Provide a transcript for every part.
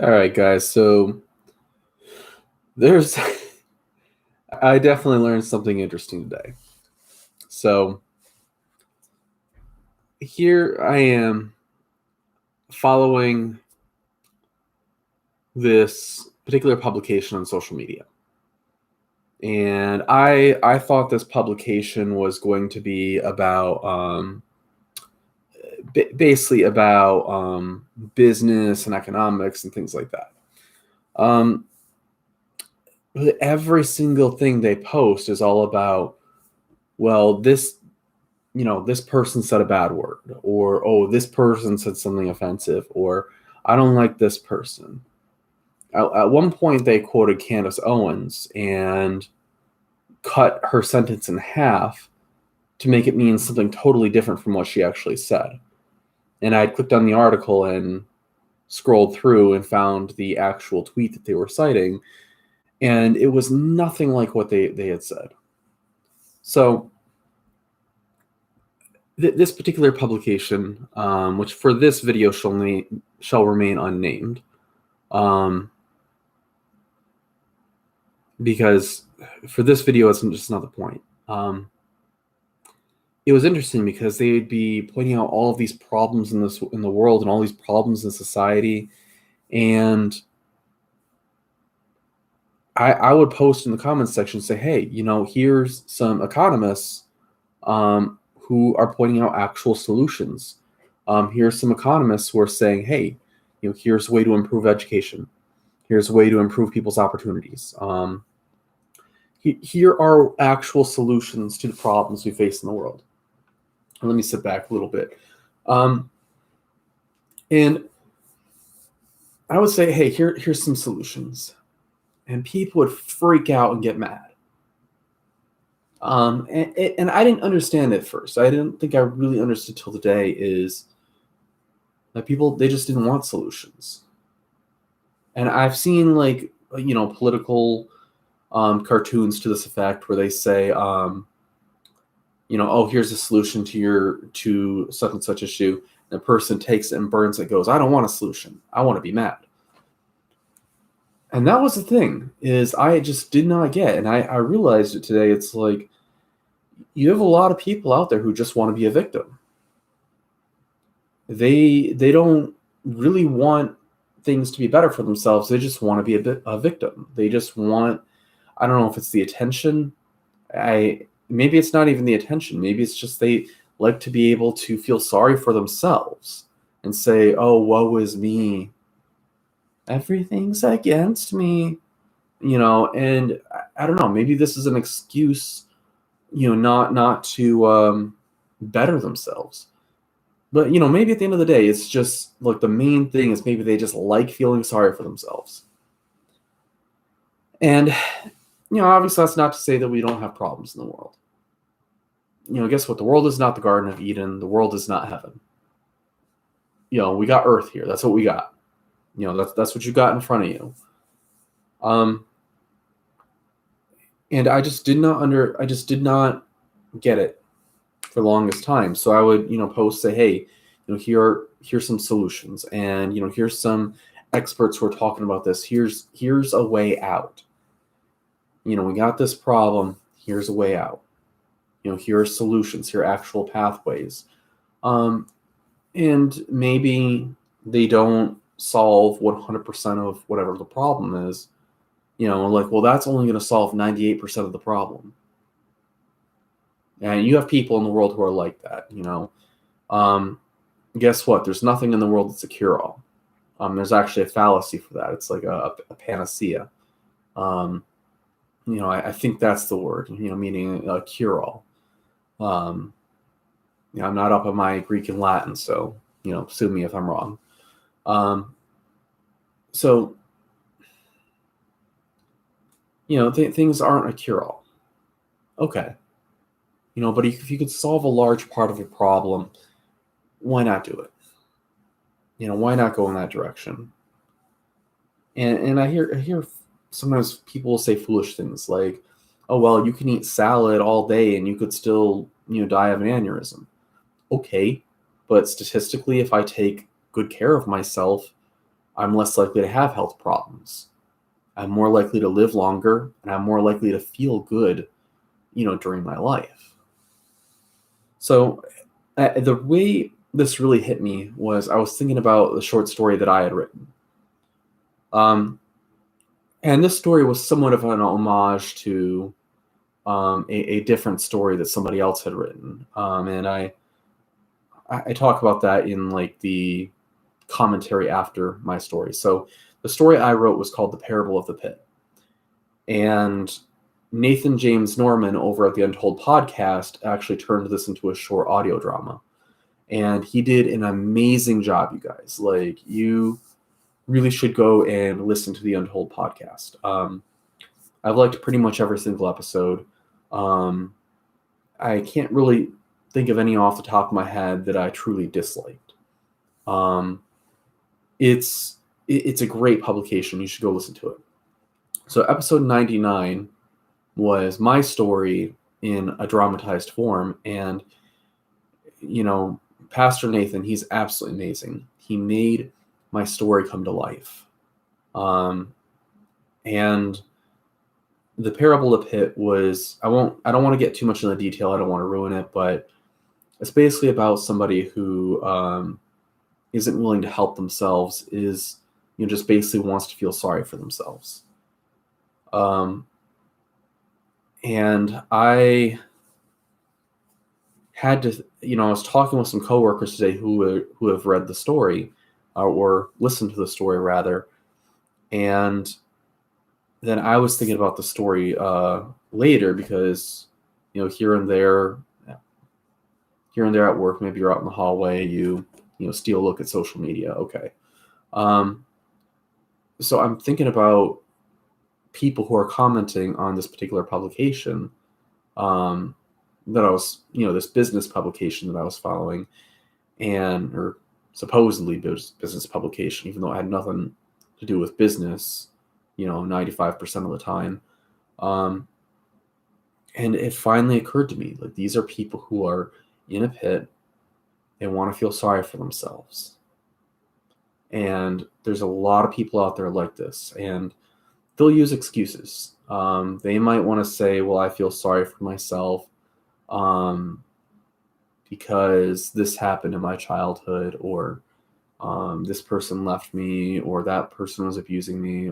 All right, guys. So there's, I definitely learned something interesting today. So here I am following this particular publication on social media. And I thought this publication was going to be about basically about business and economics and things like that. Um, but every single thing they post is all about, well, this person said a bad word, or oh, this person said something offensive, or I don't like this person. At one point they quoted Candace Owens and cut her sentence in half to make it mean something totally different from what she actually said. And I clicked on the article and scrolled through and found the actual tweet that they were citing, and it was nothing like what they had said. So this particular publication, which for this video shall remain unnamed, because for this video, it's just not the point. It was interesting because they'd be pointing out all of these problems in the world and all these problems in society, and I would post in the comments section, say, hey, here's some economists who are pointing out actual solutions. Here's some economists who are saying, hey, here's a way to improve education. Here's a way to improve people's opportunities. Here are actual solutions to the problems we face in the world. And let me sit back a little bit. And I would say, hey, here's some solutions. And people would freak out and get mad. And I didn't understand it at first. I didn't think I really understood till today is that people, they just didn't want solutions. And I've seen political cartoons to this effect where they say, oh, here's a solution to such and such issue. And the person takes it and burns it, goes, I don't want a solution. I want to be mad. And that was the thing, is I just did not get. And I realized it today. It's like, you have a lot of people out there who just want to be a victim. They don't really want things to be better for themselves. They just want to be a victim. They just want, I don't know if it's the attention. Maybe it's not even the attention. Maybe it's just they like to be able to feel sorry for themselves and say, oh, woe is me. Everything's against me, and I don't know, maybe this is an excuse, not to better themselves. But, maybe at the end of the day, it's just, the main thing is maybe they just like feeling sorry for themselves. And, obviously that's not to say that we don't have problems in the world. Guess what? The world is not the Garden of Eden. The world is not heaven. We got Earth here. That's what we got. That's what you got in front of you. And I just did not get it for the longest time. So I would, post, say, hey, here's some solutions, and here's some experts who are talking about this. Here's a way out. We got this problem. Here's a way out. Here are solutions. Here are actual pathways. And maybe they don't solve 100% of whatever the problem is, well, that's only going to solve 98% of the problem. And you have people in the world who are like that, guess what? There's nothing in the world that's a cure-all. There's actually a fallacy for that. It's like a panacea. I think that's the word, meaning a cure-all. I'm not up on my Greek and Latin, so, sue me if I'm wrong. So, things aren't a cure-all. Okay. But if you could solve a large part of a problem, why not do it? Why not go in that direction? And I hear sometimes people will say foolish things like, oh, well, you can eat salad all day and you could still, die of an aneurysm. Okay. But statistically, if I take good care of myself, I'm less likely to have health problems. I'm more likely to live longer, and I'm more likely to feel good, during my life. So the way this really hit me was I was thinking about the short story that I had written. And this story was somewhat of an homage to a different story that somebody else had written. And I talk about that in like the commentary after my story. So the story I wrote was called The Parable of the Pit. And Nathan James Norman over at the Untold podcast actually turned this into a short audio drama. And he did an amazing job, you guys. Like, you really should go and listen to the Untold podcast. I've liked pretty much every single episode. I can't really think of any off the top of my head that I truly disliked. It's a great publication. You should go listen to it. So episode 99 was my story in a dramatized form. And, Pastor Nathan, he's absolutely amazing. He made my story come to life. And the Parable of the Pit was, I don't want to get too much into the detail. I don't want to ruin it, but it's basically about somebody who isn't willing to help themselves, just basically wants to feel sorry for themselves. And I had to, I was talking with some coworkers today who have read the story, or listened to the story rather, and then I was thinking about the story later because, here and there at work, maybe you're out in the hallway, you steal a look at social media. Okay. So I'm thinking about people who are commenting on this particular publication, that I was, this business publication that I was following, or supposedly business publication, even though it had nothing to do with business, 95% of the time. And it finally occurred to me, like, these are people who are in a pit. They want to feel sorry for themselves. And there's a lot of people out there like this, and they'll use excuses. They might want to say, well, I feel sorry for myself because this happened in my childhood, or this person left me, or that person was abusing me,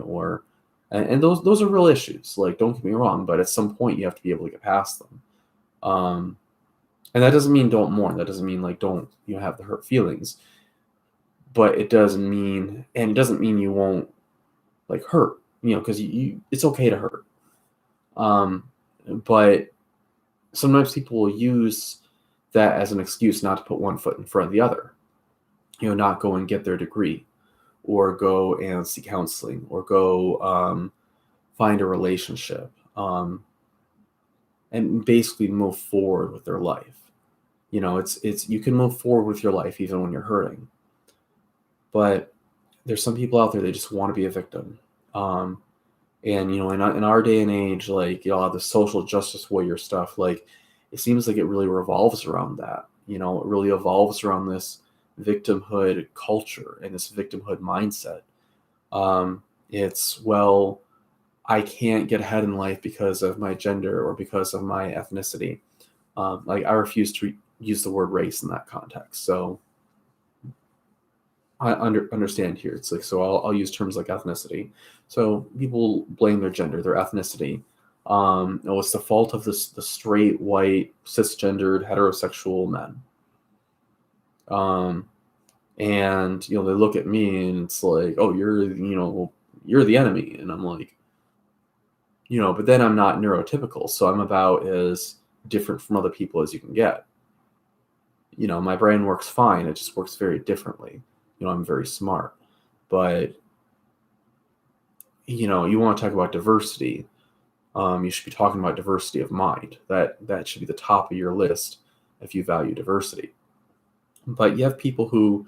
and those are real issues. Like, don't get me wrong, but at some point you have to be able to get past them. And that doesn't mean don't mourn. That doesn't mean like don't have the hurt feelings. But it doesn't mean you won't like hurt, because it's okay to hurt. But sometimes people will use that as an excuse not to put one foot in front of the other. Not go and get their degree, or go and seek counseling, or go find a relationship, and basically move forward with their life. It's you can move forward with your life even when you're hurting. But there's some people out there, they just want to be a victim. And in our day and age, like, the social justice warrior stuff, like, it seems like it really revolves around that. It really evolves around this victimhood culture and this victimhood mindset. It's, well, I can't get ahead in life because of my gender or because of my ethnicity. Like, I refuse to use the word race in that context. So I understand here. It's like, so I'll use terms like ethnicity. So people blame their gender, their ethnicity. It's the fault of the straight, white, cisgendered, heterosexual men. And they look at me and it's like, oh, you're the enemy. And I'm like, but then I'm not neurotypical, so I'm about as different from other people as you can get. My brain works fine. It just works very differently. I'm very smart, but you want to talk about diversity. You should be talking about diversity of mind. That should be the top of your list if you value diversity. But you have people who,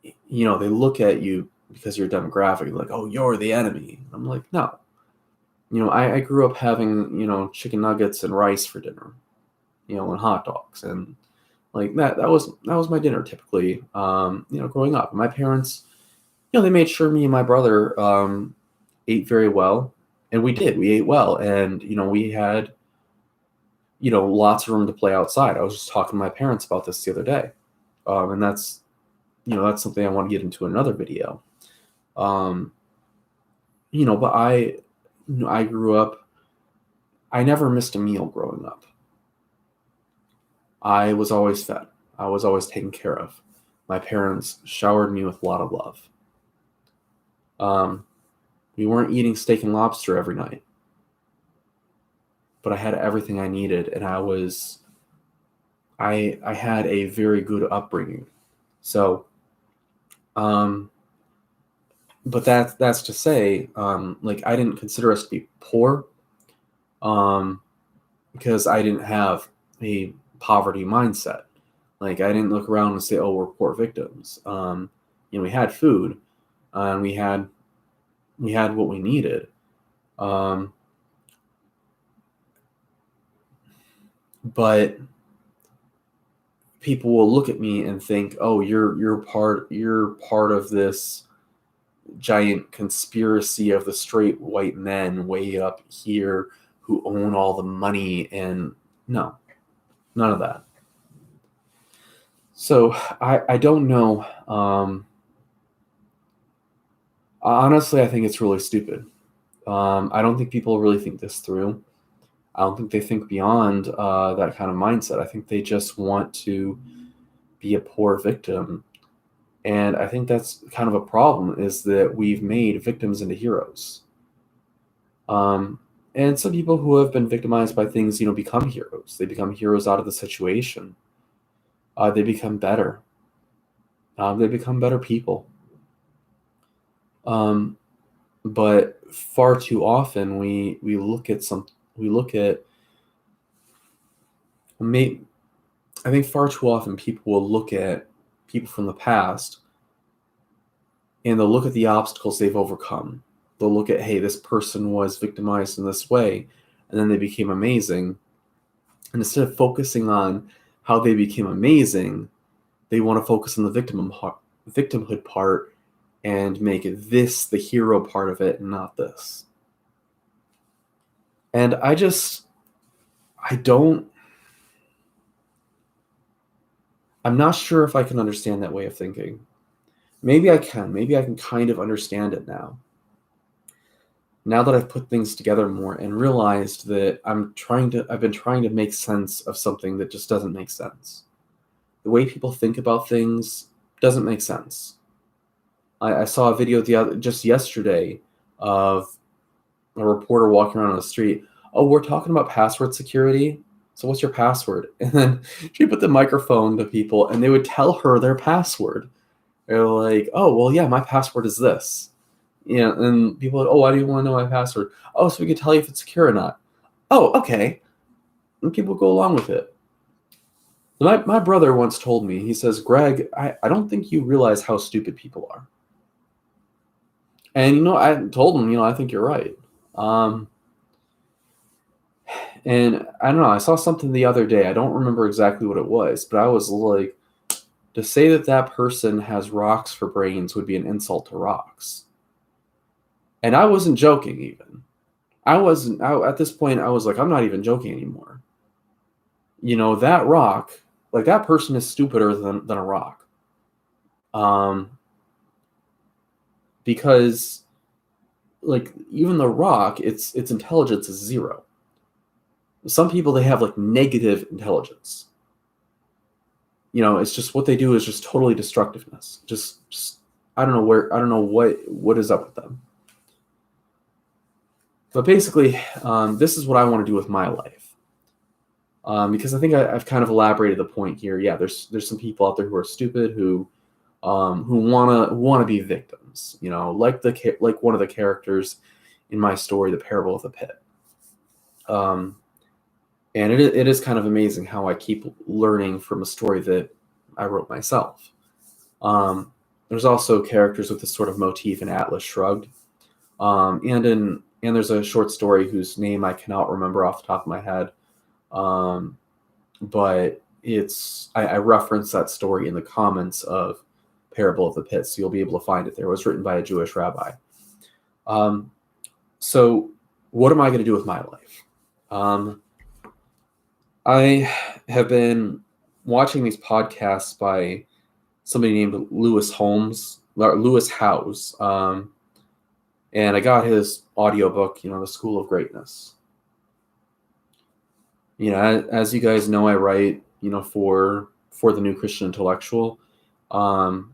they look at you because you're demographic, like, oh, you're the enemy. I'm like, no. I grew up having, chicken nuggets and rice for dinner, and hot dogs, and like that was my dinner typically, growing up. My parents, they made sure me and my brother ate very well, and we did. We ate well, and we had lots of room to play outside. I was just talking to my parents about this the other day, and that's something I want to get into another video. Um, but I grew up. I never missed a meal growing up. I was always fed. I was always taken care of. My parents showered me with a lot of love. We weren't eating steak and lobster every night, but I had everything I needed, and I had a very good upbringing. So, but that's to say, like, I didn't consider us to be poor, because I didn't have a poverty mindset. Like, I didn't look around and say, "Oh, we're poor victims." We had food, and we had what we needed. Um, but people will look at me and think, "Oh, you're part of this giant conspiracy of the straight white men way up here who own all the money." And no, none of that. So I don't know. Honestly, I think it's really stupid. I don't think people really think this through. I don't think they think beyond that kind of mindset. I think they just want to be a poor victim. And I think that's kind of a problem, is that we've made victims into heroes. And some people who have been victimized by things, become heroes. They become heroes out of the situation. They become better. They become better people. Um, but far too often we look at I think far too often people will look at people from the past, and they'll look at the obstacles they've overcome. They'll look at, hey, this person was victimized in this way, and then they became amazing. And instead of focusing on how they became amazing, they want to focus on the victimhood part and make this the hero part of it, and not this. And I don't, I'm not sure if I can understand that way of thinking. Maybe I can. Maybe I can kind of understand it now. Now that I've put things together more and realized that I've been trying to make sense of something that just doesn't make sense. The way people think about things doesn't make sense. I saw a video just yesterday of a reporter walking around on the street. "Oh, we're talking about password security. So what's your password?" And then she put the microphone to people, and they would tell her their password. They're like, "Oh, well, yeah, my password is this." And people are like, "Oh, why do you want to know my password?" "Oh, so we can tell you if it's secure or not." "Oh, okay." And people go along with it. My brother once told me, he says, "Greg, I don't think you realize how stupid people are." And, I told him, I think you're right. And I don't know, I saw something the other day. I don't remember exactly what it was, but I was like, to say that that person has rocks for brains would be an insult to rocks. And I wasn't joking even. At this point, I was like, I'm not even joking anymore. That rock, like, that person is stupider than a rock. Because, like, even the rock, its intelligence is 0. Some people, they have, like, negative intelligence. It's just what they do is just totally destructiveness. Just I don't know what is up with them. But basically, this is what I want to do with my life. Because I think I've kind of elaborated the point here. Yeah, there's some people out there who are stupid, who wanna be victims. Like one of the characters in my story, The Parable of the Pit. And it is kind of amazing how I keep learning from a story that I wrote myself. There's also characters with this sort of motif in Atlas Shrugged. And there's a short story whose name I cannot remember off the top of my head. But I reference that story in the comments of parable of the pit, so you'll be able to find it there. It was written by a Jewish rabbi. So what am I going to do with my life? I have been watching these podcasts by somebody named Lewis Howes, and I got his audiobook, The School of Greatness. As you guys know, I write, for the New Christian Intellectual. And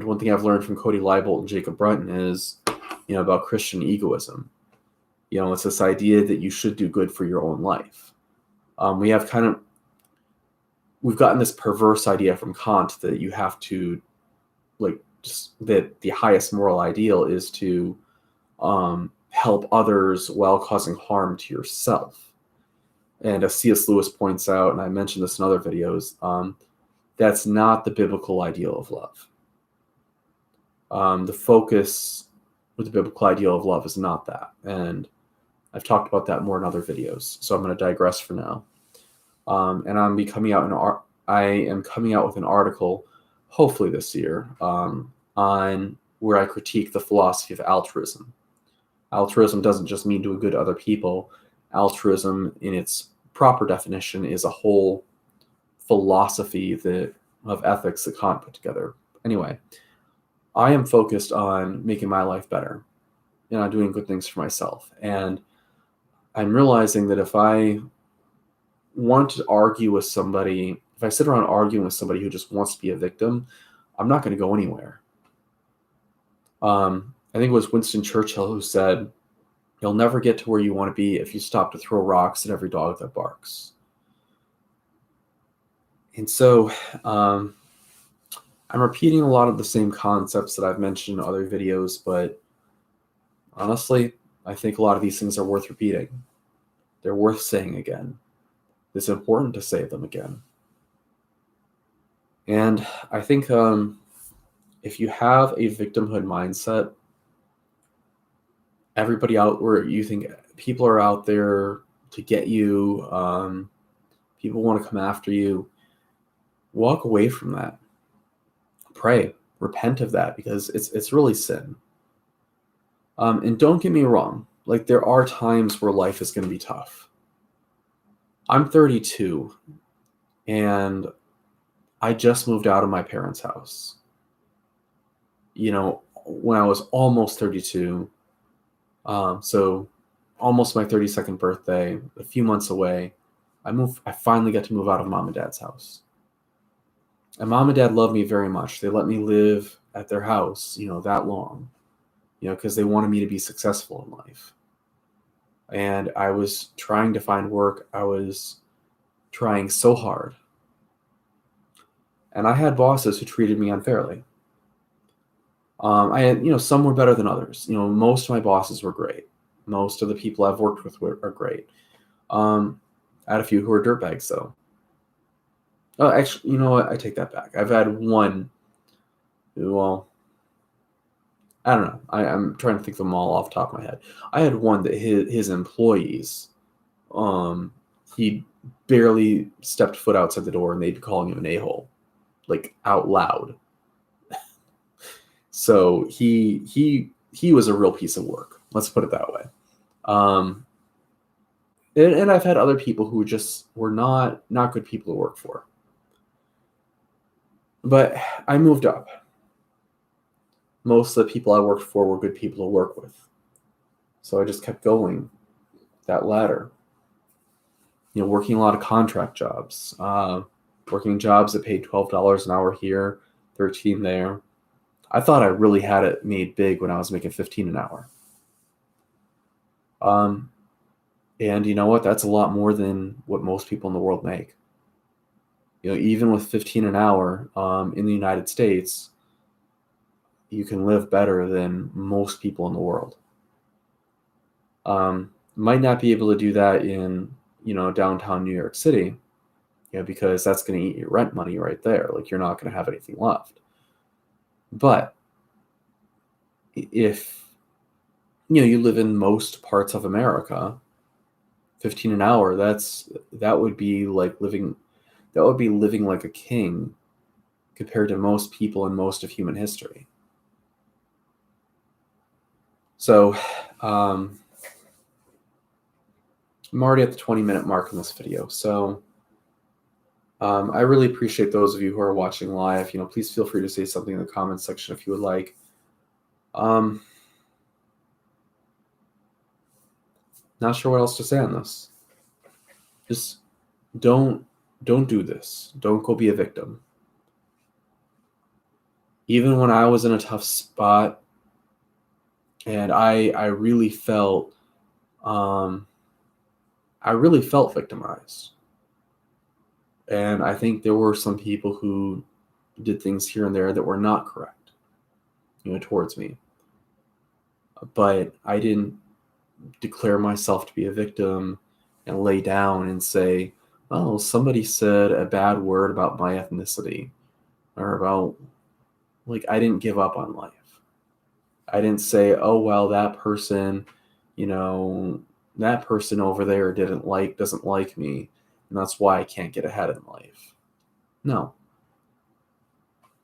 one thing I've learned from Cody Leibolt and Jacob Brunton is, about Christian egoism. It's this idea that you should do good for your own life. We've gotten this perverse idea from Kant that you have to, that the highest moral ideal is to help others while causing harm to yourself. And as C.S. Lewis points out, and I mentioned this in other videos, that's not the biblical ideal of love. The focus with the biblical ideal of love is not that. And I've talked about that more in other videos, so I'm going to digress for now. And I am coming out with an article, hopefully this year, on where I critique the philosophy of altruism. Altruism doesn't just mean doing good to other people. Altruism, in its proper definition, is a whole philosophy of ethics that Kant put together. Anyway, I am focused on making my life better, doing good things for myself. And I'm realizing that if I want to argue with somebody, if I sit around arguing with somebody who just wants to be a victim, I'm not going to go anywhere. I think it was Winston Churchill who said, "You'll never get to where you want to be if you stop to throw rocks at every dog that barks." And so I'm repeating a lot of the same concepts that I've mentioned in other videos, but honestly, I think a lot of these things are worth repeating. They're worth saying again. It's important to say them again. And I think if you have a victimhood mindset, everybody out where you think people are out there to get you, people want to come after you, walk away from that. Pray, repent of that, because it's really sin. And don't get me wrong, there are times where life is going to be tough. I'm 32, and I just moved out of my parents' house. When I was almost 32, so almost my 32nd birthday, a few months away, I finally got to move out of mom and dad's house. And mom and dad love me very much. They let me live at their house, that long, because they wanted me to be successful in life. And I was trying to find work. I was trying so hard. And I had bosses who treated me unfairly. I had, some were better than others. Most of my bosses were great. Most of the people I've worked with are great. I had a few who were dirtbags, though. Oh, actually, you know what? I take that back. I've had one who, well, I don't know. I'm trying to think of them all off the top of my head. I had one that his employees, he barely stepped foot outside the door and they'd be calling him an a-hole, out loud. So he was a real piece of work. Let's put it that way. And I've had other people who just were not good people to work for. But I moved up. Most of the people I worked for were good people to work with. So I just kept going that ladder. Working a lot of contract jobs. Working jobs that paid $12 an hour here, $13 there. I thought I really had it made big when I was making $15 an hour. And you know what? That's a lot more than what most people in the world make. Even with $15 an hour in the United States, you can live better than most people in the world. Might not be able to do that in, downtown New York City, because that's going to eat your rent money right there. You're not going to have anything left. But if, you live in most parts of America, $15 an hour, that would be living like a king compared to most people in most of human history. So I'm already at the 20-minute mark in this video. So I really appreciate those of you who are watching live. Please feel free to say something in the comments section if you would like. Not sure what else to say on this. Just don't do this. Don't go be a victim. Even when I was in a tough spot and I really felt victimized. And I think there were some people who did things here and there that were not correct, towards me. But I didn't declare myself to be a victim and lay down and say, oh, somebody said a bad word about my ethnicity, or about, I didn't give up on life. I didn't say, oh, well, that person over there doesn't like me, and that's why I can't get ahead in life. No,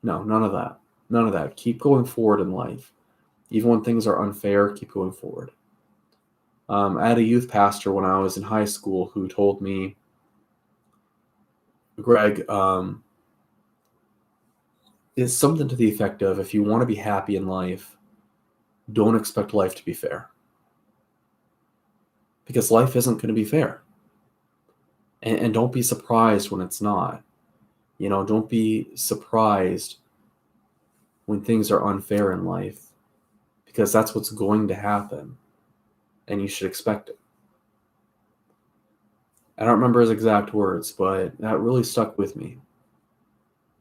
none of that. None of that. Keep going forward in life. Even when things are unfair, keep going forward. I had a youth pastor when I was in high school who told me, Greg, it's something to the effect of, if you want to be happy in life, don't expect life to be fair. Because life isn't going to be fair. And don't be surprised when it's not. Don't be surprised when things are unfair in life, because that's what's going to happen, and you should expect it. I don't remember his exact words, but that really stuck with me.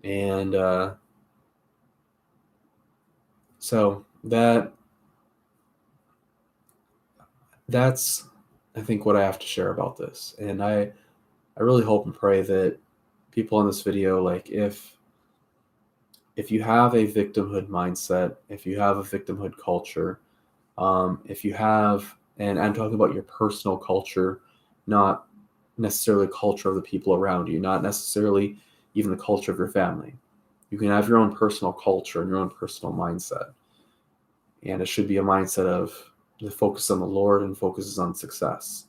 And so that's, I think, what I have to share about this. And I really hope and pray that people in this video, if you have a victimhood mindset, if you have a victimhood culture, if you have, and I'm talking about your personal culture, not necessarily the culture of the people around you, not necessarily even the culture of your family. You can have your own personal culture and your own personal mindset. And it should be a mindset of the focus on the Lord and focuses on success,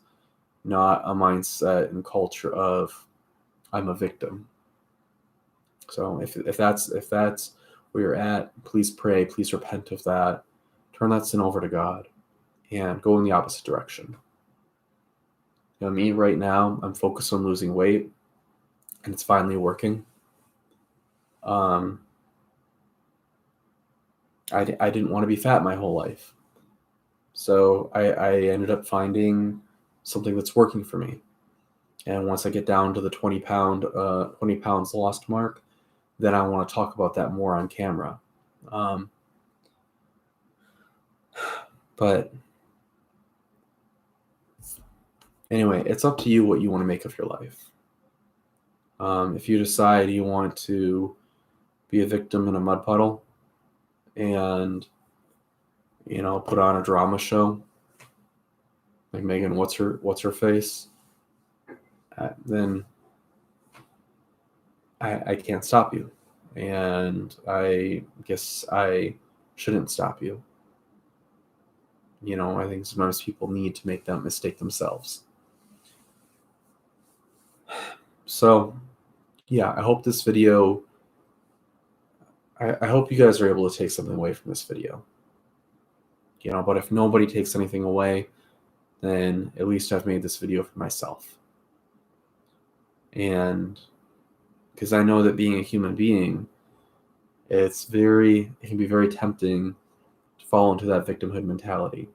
not a mindset and culture of I'm a victim. So if that's where you're at, please pray, please repent of that, turn that sin over to God, and go in the opposite direction. Me right now, I'm focused on losing weight, and it's finally working. I didn't want to be fat my whole life, so I ended up finding something that's working for me. And once I get down to the 20 pounds lost mark, then I want to talk about that more on camera. But anyway, it's up to you what you want to make of your life. If you decide you want to be a victim in a mud puddle and, put on a drama show like Megan, what's her face? Then I can't stop you. And I guess I shouldn't stop you. I think sometimes people need to make that mistake themselves. So, yeah, I hope this video, I hope you guys are able to take something away from this video. But if nobody takes anything away, then at least I've made this video for myself. And because I know that being a human being, it can be very tempting to fall into that victimhood mentality,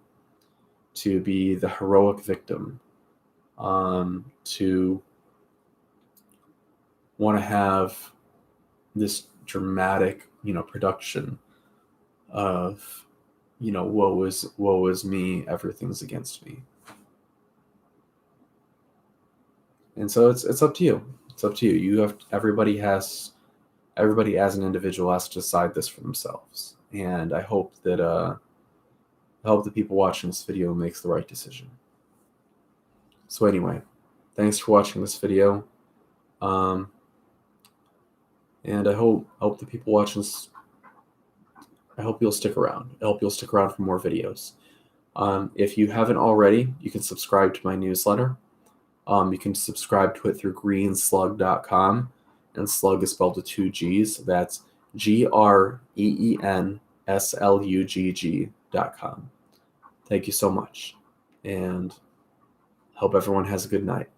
to be the heroic victim, to want to have this dramatic, production of, woe is me, everything's against me. And so it's up to you. It's up to you. Everybody as an individual has to decide this for themselves. And I hope that the people watching this video makes the right decision. So anyway, thanks for watching this video. And I hope the people watching this, I hope you'll stick around. I hope you'll stick around for more videos. If you haven't already, you can subscribe to my newsletter. You can subscribe to it through greenslug.com, and slug is spelled with 2 G's. That's greenslugg.com. Thank you so much, and hope everyone has a good night.